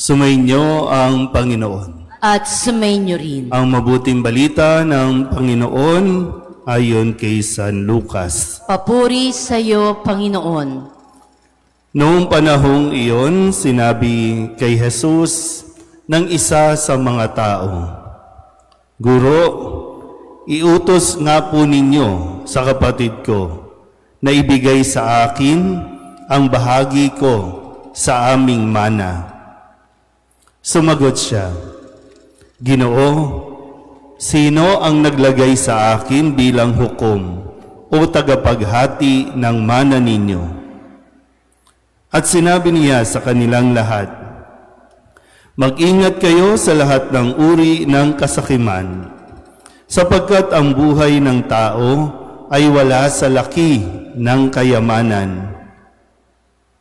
Sumainyo ang Panginoon. At sumainyo rin. Ang mabuting balita ng Panginoon ayon kay San Lucas. Papuri sa iyo, Panginoon. Noong panahong iyon, sinabi kay Jesus ng isa sa mga tao, "Guro, iutos nga po ninyo sa kapatid ko na ibigay sa akin ang bahagi ko sa aming mana." Sumagot siya, "Ginoo, sino ang naglagay sa akin bilang hukom o tagapaghati ng mana ninyo?" At sinabi niya sa kanilang lahat, "Mag-ingat kayo sa lahat ng uri ng kasakiman, sapagkat ang buhay ng tao ay wala sa laki ng kayamanan."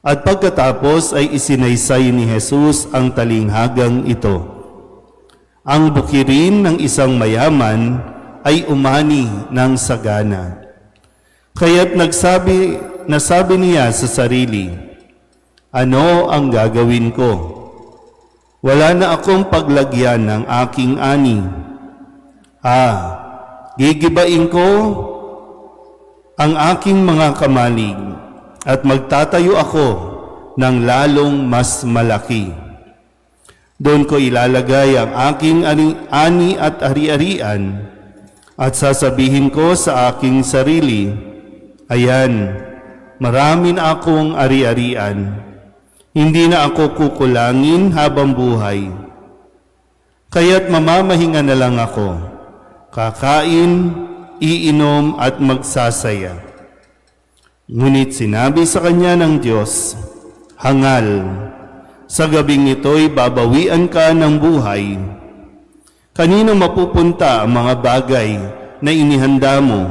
At pagkatapos ay isinaysay ni Jesus ang talinghagang ito. Ang bukirin ng isang mayaman ay umani ng sagana. Kaya't nasabi niya sa sarili, "Ano ang gagawin ko? Wala na akong paglagyan ng aking ani. Gigibain ko ang aking mga kamalig at magtatayo ako ng lalong mas malaki. Doon ko ilalagay ang aking ani at ari-arian at sasabihin ko sa aking sarili, ayan, marami na akong ari-arian. Hindi na ako kukulangin habang buhay. Kaya't mamamahinga na lang ako, kakain, iinom at magsasaya." Ngunit sinabi sa kanya ng Diyos, "Hangal, sa gabing ito'y babawian ka ng buhay. Kanino mapupunta ang mga bagay na inihanda mo?"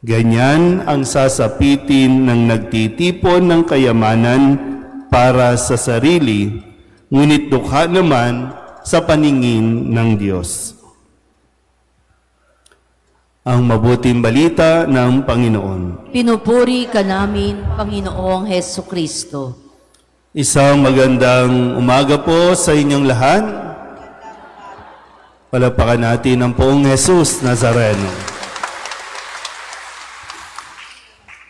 Ganyan ang sasapitin ng nagtitipon ng kayamanan para sa sarili, ngunit dukha naman sa paningin ng Diyos. Ang mabuting balita ng Panginoon. Pinupuri ka namin, Panginoong Hesukristo. Isang magandang umaga po sa inyong lahat. Palapakan natin ang poong Jesus Nazareno.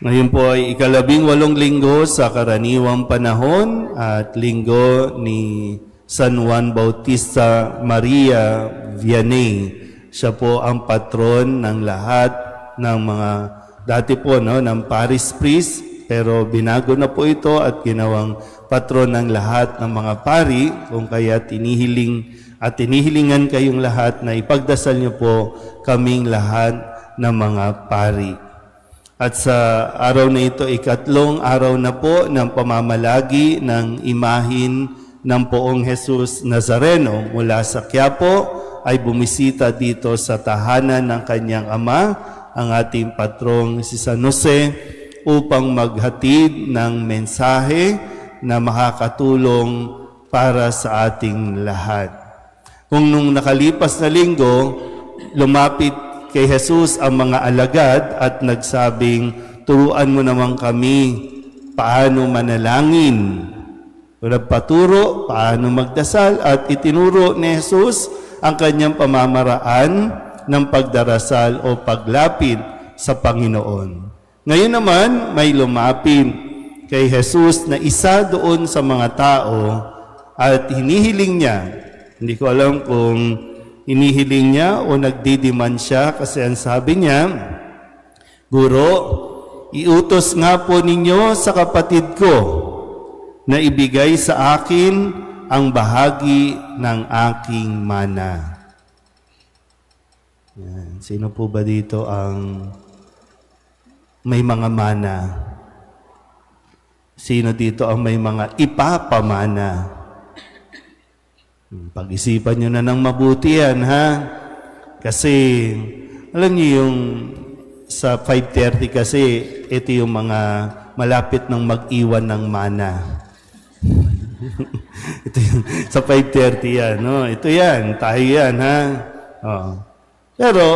Ngayon po ay ika-18 linggo sa karaniwang panahon at linggo ni San Juan Bautista Maria Vianney. Siya po ang patron ng lahat ng mga dati po ng parish priest, pero binago na po ito at ginawang patron ng lahat ng mga pari, kung kaya tinihilingan kayong lahat na ipagdasal niyo po kaming lahat ng mga pari. At sa araw na ito, ikatlong araw na po ng pamamalagi ng imahin ng poong Jesus Nazareno mula sa Quiapo, ay bumisita dito sa tahanan ng kanyang ama, ang ating patrong si San Jose, upang maghatid ng mensahe na makakatulong para sa ating lahat. Kung nung nakalipas na linggo, lumapit kay Jesus ang mga alagad at nagsabing, "Turuan mo naman kami paano manalangin." Nagpaturo paano magdasal at itinuro ni Jesus ang kanyang pamamaraan ng pagdarasal o paglapit sa Panginoon. Ngayon naman, may lumapit kay Jesus na isa doon sa mga tao at hinihiling niya. Hindi ko alam kung hinihiling niya o nagdidiman siya, kasi ang sabi niya, "Guro, iutos nga po ninyo sa kapatid ko na ibigay sa akin ang bahagi ng aking mana." Yan. Sino po ba dito ang may mga mana? Sino dito ang may mga ipapamana? Pag-isipan nyo na ng mabuti yan, ha? Kasi, alam niyo yung sa 5:30 kasi, ito yung mga malapit ng mag-iwan ng mana. Ito yung, sa 5:30 yan, no? Ito yan, tayo yan, ha? Oh. Pero,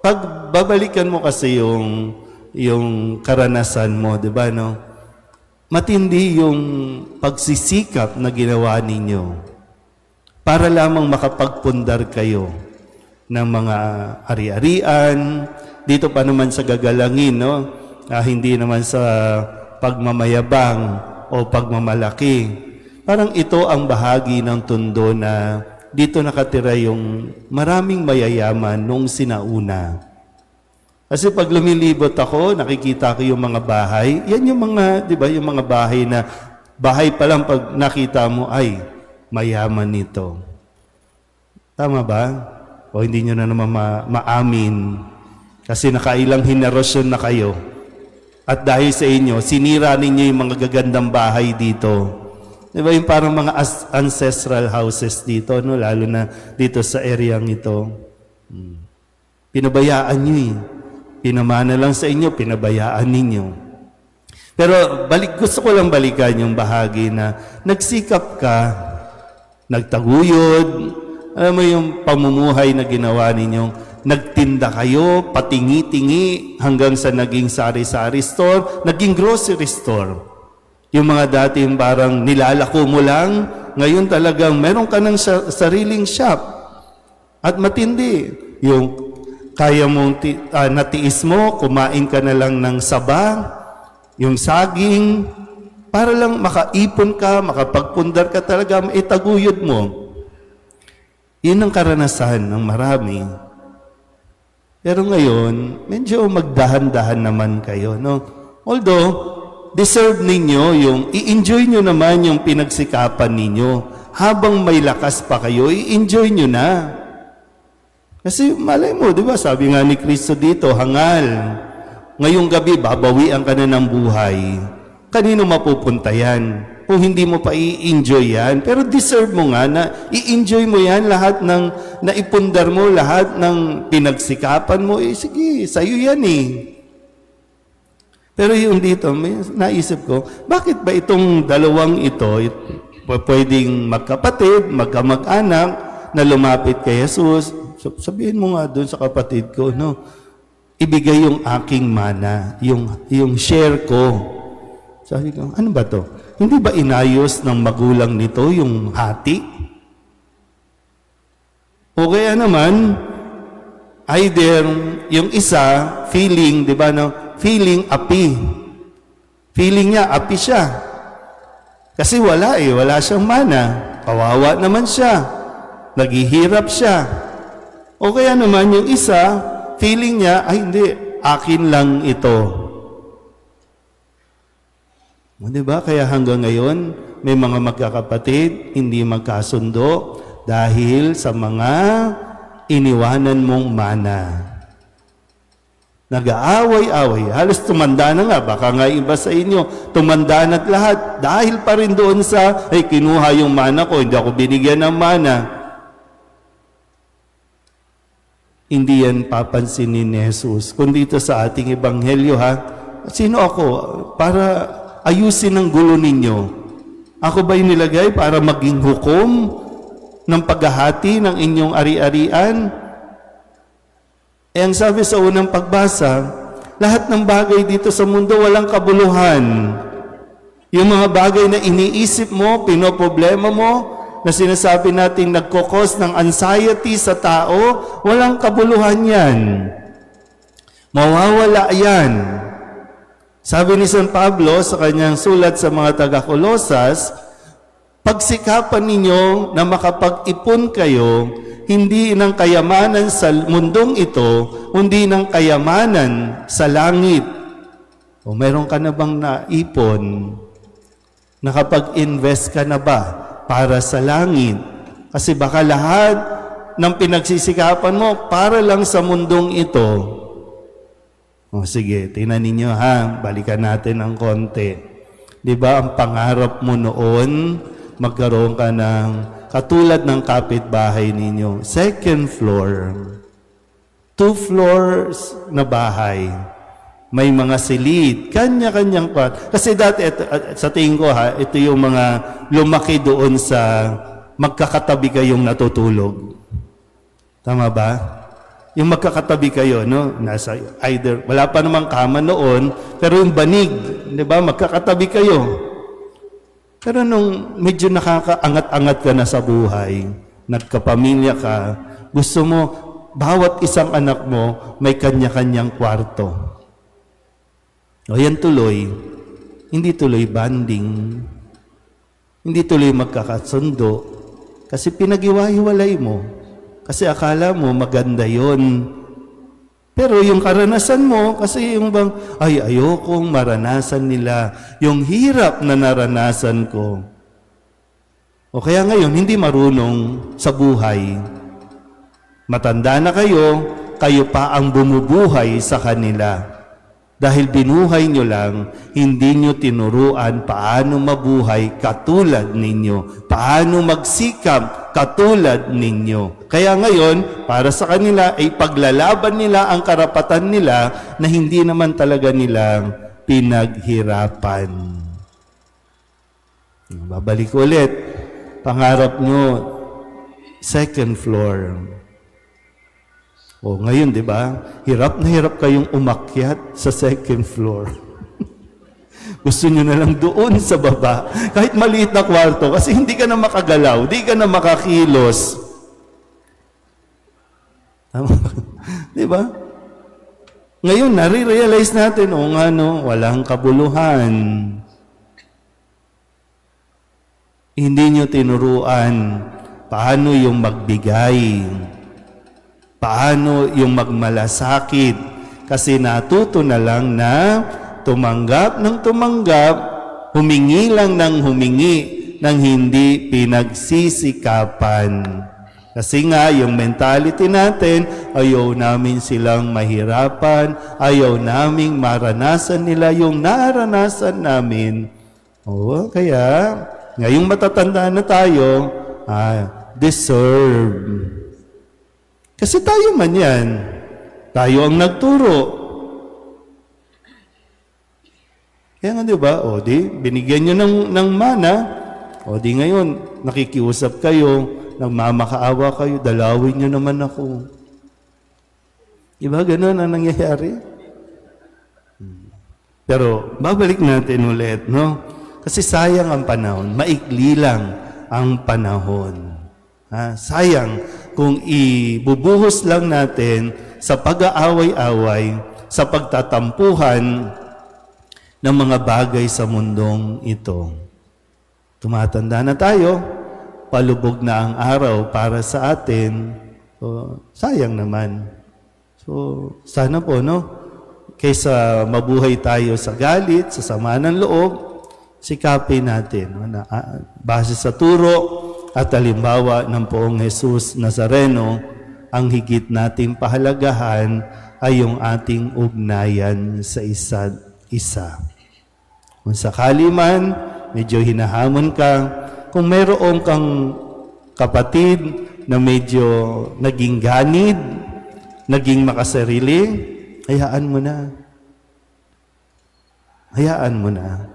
pag babalikan mo kasi yung karanasan mo, di ba, no? matindi yung pagsisikap na ginawa ninyo para lamang makapagpundar kayo ng mga ari-arian, dito pa naman sa gagalangin, no? Hindi naman sa pagmamayabang o pagmamalaki. Parang ito ang bahagi ng Tondo na dito nakatira yung maraming mayayaman noong sinauna. Kasi pag lumilibot ako, nakikita ko yung mga bahay. Yan yung mga, di ba, yung mga bahay na, bahay pa lang pag nakita mo, ay, mayaman nito. Tama ba? O hindi nyo na naman maamin. Kasi nakailang henerasyon na kayo. At dahil sa inyo, sinira ninyo yung mga gagandang bahay dito. Di ba yung parang mga ancestral houses dito, no? Lalo na dito sa areang ito. Pinabayaan nyo eh. Pinamana lang sa inyo, pinabayaan ninyo. Pero gusto ko lang balikan yung bahagi na nagsikap ka, nagtaguyod, alam mo yung pamumuhay na ginawa ninyong nagtinda kayo, patingi-tingi, hanggang sa naging sari-sari store, naging grocery store. Yung mga dating parang nilalako mo lang, ngayon talagang meron ka ng sariling shop. At matindi, yung kaya mong natiis mo, kumain ka na lang ng saba, yung saging, para lang makaipon ka, makapagpundar ka talaga, maitaguyod mo. Yun ang karanasan ng marami. Pero ngayon, medyo magdahan-dahan naman kayo, no? Although, deserve ninyo yung, i-enjoy nyo naman yung pinagsikapan ninyo. Habang may lakas pa kayo, i-enjoy nyo na. Kasi malay mo, di ba, sabi nga ni Kristo dito, hangal. Ngayong gabi, babawian ka na ng buhay. Kanino mapupunta yan? Kung hindi mo pa i-enjoy yan, pero deserve mo nga na i-enjoy mo yan, lahat ng naipundar mo, lahat ng pinagsikapan mo, sige, sa'yo yan eh. Pero yung dito, naisip ko, bakit ba itong dalawang ito, pwedeng magkapatid, magkamag-anak, na lumapit kay Jesus, sabihin mo nga doon sa kapatid ko, no, ibigay yung aking mana, yung share ko. Sabi ko, ano ba to? Hindi ba inayos ng magulang nito yung hati? O kaya naman, either yung isa, feeling, di ba, no? Feeling api. Feeling niya, api siya. Kasi wala siyang mana. Kawawa naman siya. Naghihirap siya. O kaya naman yung isa, feeling niya, ay hindi, akin lang ito. O, diba? Kaya hanggang ngayon, may mga magkakapatid, hindi magkasundo dahil sa mga iniwanan mong mana. Nag-aaway-away. Halos tumanda na nga. Baka nga iba sa inyo, tumanda na't lahat. Dahil pa rin doon sa, ay kinuha yung mana ko, hindi ako binigyan ng mana. Hindi yan papansinin ni Jesus. Kung dito sa ating ebanghelyo, ha, sino ako? Para ayusin ang gulo ninyo. Ako ba'y nilagay para maging hukom ng paghahati ng inyong ari-arian? Ang sabi sa unang pagbasa, lahat ng bagay dito sa mundo walang kabuluhan. Yung mga bagay na iniisip mo, pinoproblema mo, na sinasabi natin nagkokos ng anxiety sa tao, walang kabuluhan yan. Mawawala yan. Sabi ni San Pablo sa kanyang sulat sa mga taga-Kolosas, pagsikapan ninyo na makapag-ipon kayo, hindi ng kayamanan sa mundong ito, kundi ng kayamanan sa langit. O meron ka na bang naipon? Nakapag-invest ka na ba para sa langit? Kasi baka lahat ng pinagsisikapan mo para lang sa mundong ito. O sige, tingnan ninyo ha, balikan natin ng konti. Di ba ang pangarap mo noon, magkaroon ka ng katulad ng kapitbahay ninyo, second floor, 2 floors na bahay, may mga silid, kanya-kanyang kwarto. Kasi dati, sa tingin ko ha, ito yung mga lumaki doon sa magkakatabi kayong natutulog. Tama ba? Yung magkakatabi kayo, no? Nasa either, wala pa namang kama noon, pero yung banig, di ba? Magkakatabi kayo. Pero nung medyo nakakaangat-angat ka na sa buhay, nagkapamilya ka, gusto mo, bawat isang anak mo may kanya-kanyang kwarto. O yan tuloy, hindi tuloy banding, hindi tuloy magkakasundo, kasi pinag-iwa-hiwalay mo. Kasi akala mo maganda yon. Pero yung karanasan mo, kasi yung bang, ay ayokong maranasan nila yung hirap na naranasan ko. O kaya ngayon, hindi marunong sa buhay. Matanda na kayo, kayo pa ang bumubuhay sa kanila. Dahil binuhay nyo lang, hindi nyo tinuruan paano mabuhay katulad ninyo. Paano magsikap katulad ninyo. Kaya ngayon, para sa kanila, ay paglalaban nila ang karapatan nila na hindi naman talaga nilang pinaghirapan. Babalik ulit. Pangarap nyo, second floor. O ngayon, di ba? Hirap na hirap kayong umakyat sa second floor. Gusto nyo na lang doon sa baba. Kahit maliit na kwarto, kasi hindi ka na makagalaw, hindi ka na makakilos. Tama? Di ba? Ngayon, nare-realize natin, o nga no, walang kabuluhan. Hindi nyo tinuruan paano yung magbigay. Paano yung magmalasakit? Kasi natuto na lang na tumanggap ng tumanggap, humingi lang ng humingi, ng hindi pinagsisikapan. Kasi nga, yung mentality natin, ayaw namin silang mahirapan, ayaw naming maranasan nila yung naranasan namin. O, kaya, ngayong matatanda na tayo, deserve. Kasi tayo man yan. Tayo ang nagturo. Kaya nga diba, o di, binigyan nyo ng mana, o di ngayon, nakikiusap kayo, nagmamakaawa kayo, dalawin nyo naman ako. Diba, ganun ang nangyayari? Pero, babalik natin ulit, no? Kasi sayang ang panahon, maikli lang ang panahon. Sayang kung ibubuhos lang natin sa pag-aaway-away, sa pagtatampuhan ng mga bagay sa mundong ito. Tumatanda na tayo, palubog na ang araw para sa atin, so, sayang naman. So, sana po, no? Kaysa mabuhay tayo sa galit, sa sama ng loob, sikapin natin, base sa turo at halimbawa ng Poong Jesus Nazareno, ang higit nating pahalagahan ay yung ating ugnayan sa isa't isa. Kung sakali man, medyo hinahamon ka, kung mayroong kang kapatid na medyo naging ganid, naging makasarili, hayaan mo na. Hayaan mo na.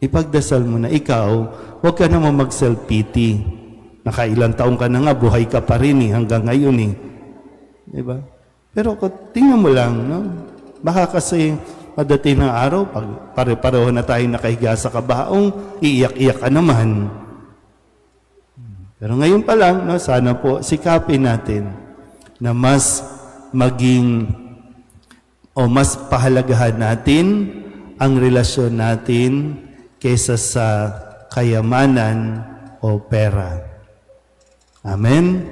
Ipagdasal mo na ikaw, huwag ka naman mag-self-pity. Nakailang taong ka na nga, buhay ka pa rin hanggang ngayon Diba? Pero tingnan mo lang, no? Baka kasi padating ng araw, pag pare-pareho na tayo nakahiga sa kabaong, iiyak-iyak ka naman. Pero ngayon pa lang, no, sana po sikapin natin na mas maging o mas pahalagahan natin ang relasyon natin kaysa sa kayamanan o pera. Amen?